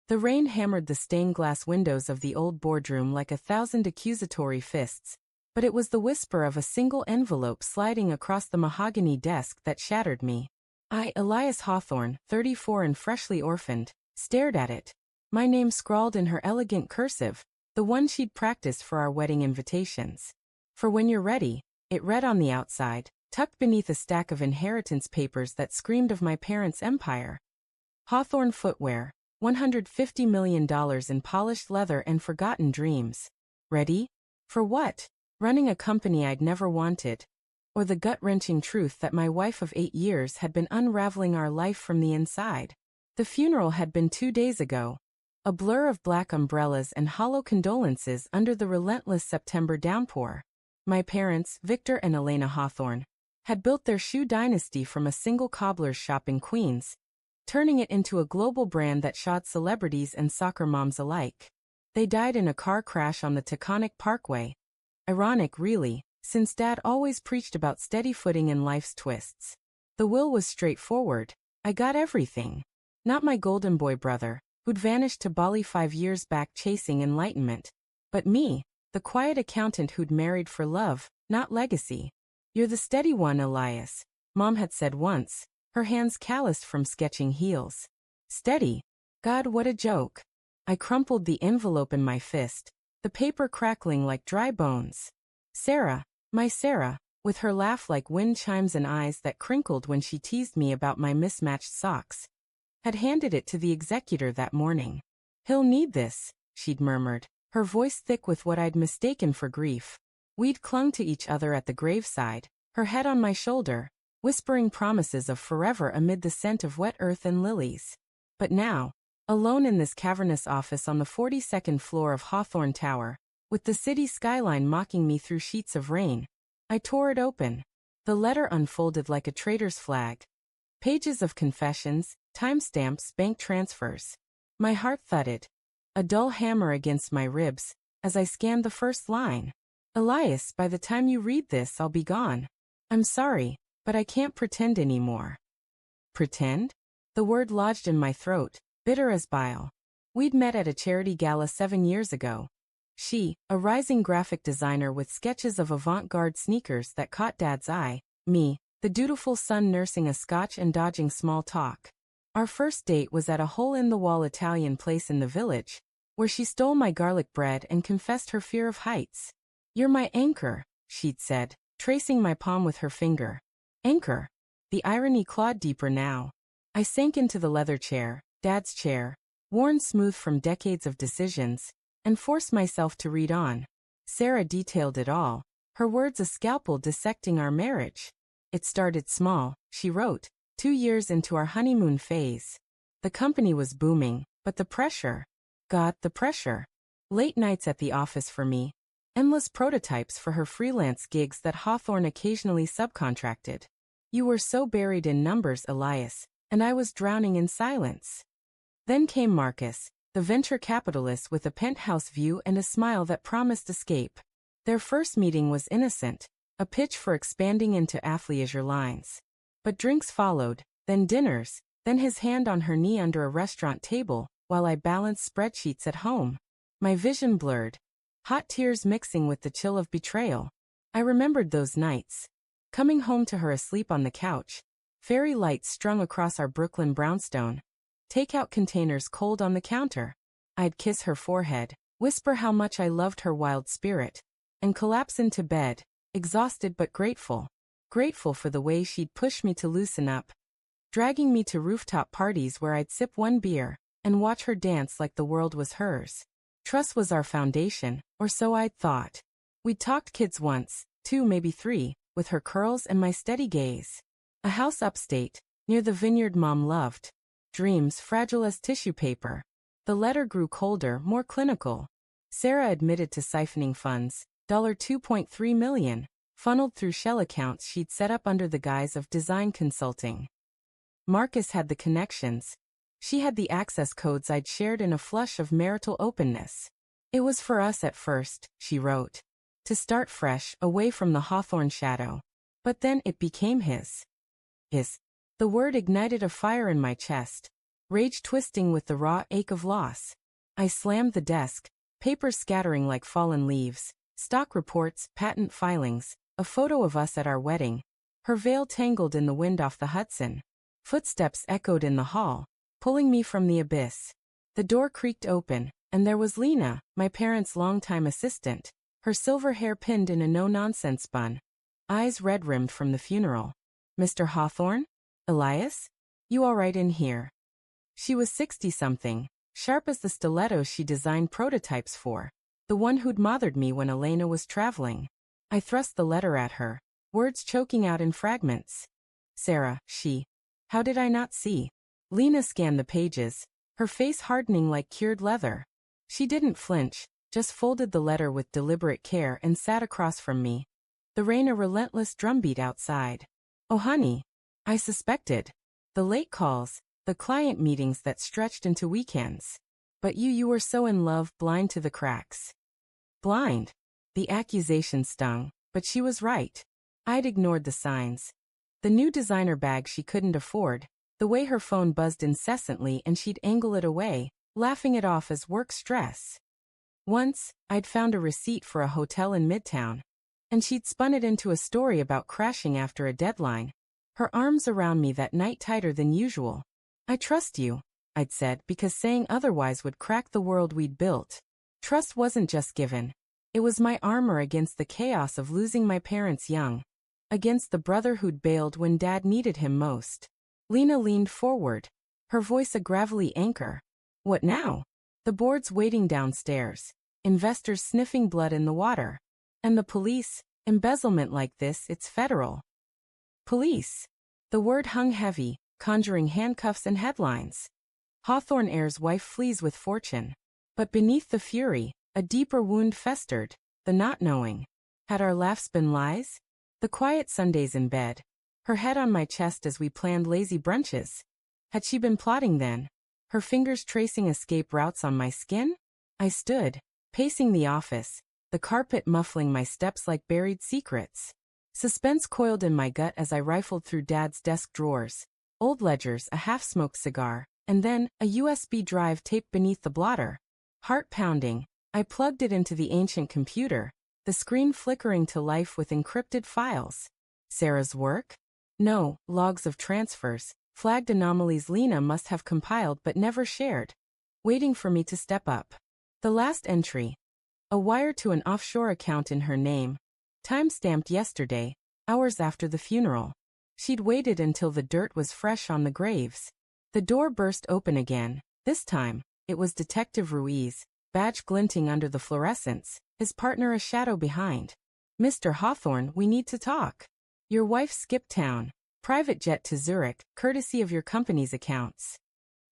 The rain hammered the stained glass windows of the old boardroom like 1,000 accusatory fists, but it was the whisper of a single envelope sliding across the mahogany desk that shattered me. I, Elias Hawthorne, 34 and freshly orphaned, stared at it. My name scrawled in her elegant cursive, the one she'd practiced for our wedding invitations. "For when you're ready," it read on the outside, tucked beneath a stack of inheritance papers that screamed of my parents' empire. Hawthorne Footwear, $150 million in polished leather and forgotten dreams. Ready? For what? Running a company I'd never wanted. Or the gut-wrenching truth that my wife of 8 years had been unraveling our life from the inside. The funeral had been 2 days ago. A blur of black umbrellas and hollow condolences under the relentless September downpour. My parents, Victor and Elena Hawthorne, had built their shoe dynasty from a single cobbler's shop in Queens, turning it into a global brand that shot celebrities and soccer moms alike. They died in a car crash on the Taconic Parkway. Ironic, really, since Dad always preached about steady footing in life's twists. The will was straightforward. I got everything. Not my golden boy brother, who'd vanished to Bali 5 years back chasing enlightenment, but me, the quiet accountant who'd married for love, not legacy. "You're the steady one, Elias," Mom had said once, her hands calloused from sketching heels. Steady? God, what a joke. I crumpled the envelope in my fist, the paper crackling like dry bones. Sarah, my Sarah, with her laugh like wind chimes and eyes that crinkled when she teased me about my mismatched socks, had handed it to the executor that morning. "He'll need this," she'd murmured, her voice thick with what I'd mistaken for grief. We'd clung to each other at the graveside, her head on my shoulder, whispering promises of forever amid the scent of wet earth and lilies. But now, alone in this cavernous office on the 42nd floor of Hawthorne Tower, with the city skyline mocking me through sheets of rain, I tore it open. The letter unfolded like a traitor's flag. Pages of confessions, timestamps, bank transfers. My heart thudded, a dull hammer against my ribs, as I scanned the first line. "Elias, by the time you read this, I'll be gone. I'm sorry, but I can't pretend anymore." Pretend? The word lodged in my throat, bitter as bile. We'd met at a charity gala 7 years ago. She, a rising graphic designer with sketches of avant-garde sneakers that caught Dad's eye, me, the dutiful son nursing a scotch and dodging small talk. Our first date was at a hole-in-the-wall Italian place in the village, where she stole my garlic bread and confessed her fear of heights. "You're my anchor," she'd said, tracing my palm with her finger. Anchor. The irony clawed deeper now. I sank into the leather chair, Dad's chair, worn smooth from decades of decisions, and forced myself to read on. Sarah detailed it all, her words a scalpel dissecting our marriage. "It started small," she wrote, 2 years into our honeymoon phase. The company was booming, but the pressure. God, the pressure. Late nights at the office for me. Endless prototypes for her freelance gigs that Hawthorne occasionally subcontracted. "You were so buried in numbers, Elias, and I was drowning in silence." Then came Marcus, the venture capitalist with a penthouse view and a smile that promised escape. Their first meeting was innocent, a pitch for expanding into athleisure lines. But drinks followed, then dinners, then his hand on her knee under a restaurant table, while I balanced spreadsheets at home. My vision blurred, hot tears mixing with the chill of betrayal. I remembered those nights. Coming home to her asleep on the couch, fairy lights strung across our Brooklyn brownstone, takeout containers cold on the counter. I'd kiss her forehead, whisper how much I loved her wild spirit, and collapse into bed, exhausted but grateful. Grateful for the way she'd push me to loosen up, dragging me to rooftop parties where I'd sip one beer and watch her dance like the world was hers. Trust was our foundation, or so I'd thought. We'd talked kids once, 2, maybe 3, with her curls and my steady gaze. A house upstate, near the vineyard Mom loved. Dreams fragile as tissue paper. The letter grew colder, more clinical. Sarah admitted to siphoning funds, $2.3 million, funneled through shell accounts she'd set up under the guise of design consulting. Marcus had the connections. She had the access codes I'd shared in a flush of marital openness. "It was for us at first," she wrote. "To start fresh, away from the Hawthorne shadow. But then it became his." His. The word ignited a fire in my chest. rage twisting with the raw ache of loss. I slammed the desk, papers scattering like fallen leaves, stock reports, patent filings, a photo of us at our wedding, her veil tangled in the wind off the Hudson. Footsteps echoed in the hall, pulling me from the abyss. The door creaked open, and there was Lena, my parents' longtime assistant, her silver hair pinned in a no-nonsense bun, eyes red-rimmed from the funeral. "Mr. Hawthorne? Elias? You all right in here?" She was 60-something, sharp as the stilettos she designed prototypes for, the one who'd mothered me when Elena was traveling. I thrust the letter at her, words choking out in fragments. "Sarah, she. How did I not see?" Lena scanned the pages, her face hardening like cured leather. She didn't flinch, just folded the letter with deliberate care and sat across from me. The rain a relentless drumbeat outside. "Oh honey. I suspected. The late calls, the client meetings that stretched into weekends. But you were so in love, blind to the cracks." Blind. The accusation stung, but she was right. I'd ignored the signs. The new designer bag she couldn't afford, the way her phone buzzed incessantly and she'd angle it away, laughing it off as work stress. Once, I'd found a receipt for a hotel in Midtown, and she'd spun it into a story about crashing after a deadline, her arms around me that night tighter than usual. "I trust you," I'd said, because saying otherwise would crack the world we'd built. Trust wasn't just given. It was my armor against the chaos of losing my parents young, against the brother who'd bailed when Dad needed him most. Lena leaned forward, her voice a gravelly anchor. "What now?" "The board's waiting downstairs, investors sniffing blood in the water. And the police, embezzlement like this, it's federal." Police. The word hung heavy, conjuring handcuffs and headlines. Hawthorne heir's wife flees with fortune. But beneath the fury, a deeper wound festered, the not knowing. Had our laughs been lies? The quiet Sundays in bed, her head on my chest as we planned lazy brunches. Had she been plotting then, her fingers tracing escape routes on my skin? I stood, pacing the office, the carpet muffling my steps like buried secrets. Suspense coiled in my gut as I rifled through Dad's desk drawers. Old ledgers, a half-smoked cigar, and then a USB drive taped beneath the blotter. Heart pounding, I plugged it into the ancient computer, the screen flickering to life with encrypted files. Sarah's work? No, logs of transfers, flagged anomalies Lena must have compiled but never shared. Waiting for me to step up. The last entry. A wire to an offshore account in her name. Time-stamped yesterday, hours after the funeral. She'd waited until the dirt was fresh on the graves. The door burst open again. This time, it was Detective Ruiz, badge glinting under the fluorescence, his partner a shadow behind. "Mr. Hawthorne, we need to talk. Your wife skipped town. Private jet to Zurich, courtesy of your company's accounts."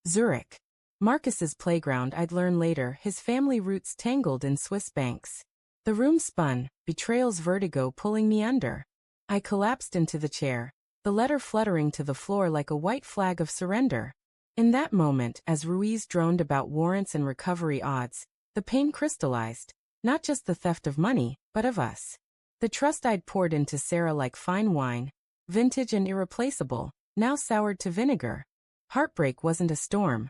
Zurich. Marcus's playground, I'd learn later, his family roots tangled in Swiss banks. The room spun, betrayal's vertigo pulling me under. I collapsed into the chair, the letter fluttering to the floor like a white flag of surrender. In that moment, as Ruiz droned about warrants and recovery odds, the pain crystallized, not just the theft of money, but of us. The trust I'd poured into Sarah like fine wine, vintage and irreplaceable, now soured to vinegar. Heartbreak wasn't a storm.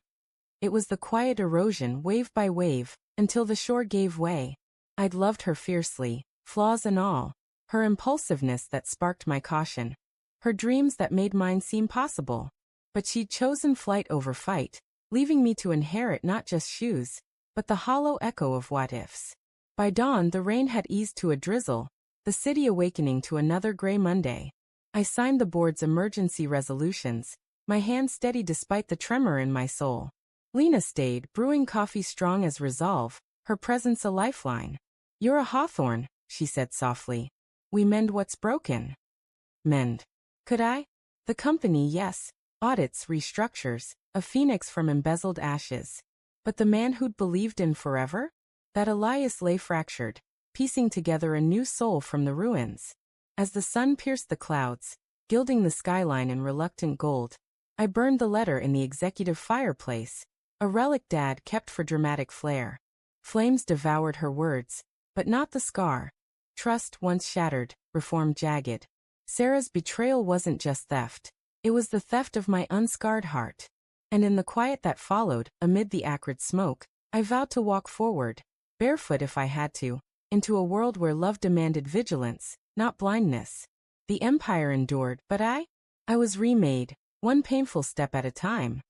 It was the quiet erosion, wave by wave, until the shore gave way. I'd loved her fiercely, flaws and all, her impulsiveness that sparked my caution, her dreams that made mine seem possible. But she'd chosen flight over fight, leaving me to inherit not just shoes, but the hollow echo of what-ifs. By dawn the rain had eased to a drizzle, the city awakening to another gray Monday. I signed the board's emergency resolutions, my hand steady despite the tremor in my soul. Lena stayed, brewing coffee strong as resolve, her presence a lifeline. "You're a Hawthorne," she said softly. "We mend what's broken." Mend. Could I? The company, yes. Audits, restructures, a phoenix from embezzled ashes. But the man who'd believed in forever? That Elias lay fractured, piecing together a new soul from the ruins. As the sun pierced the clouds, gilding the skyline in reluctant gold, I burned the letter in the executive fireplace, a relic Dad kept for dramatic flair. Flames devoured her words, but not the scar. Trust once shattered, reform jagged. Sarah's betrayal wasn't just theft. It was the theft of my unscarred heart. And in the quiet that followed, amid the acrid smoke, I vowed to walk forward, barefoot if I had to, into a world where love demanded vigilance, not blindness. The empire endured, but I was remade, one painful step at a time.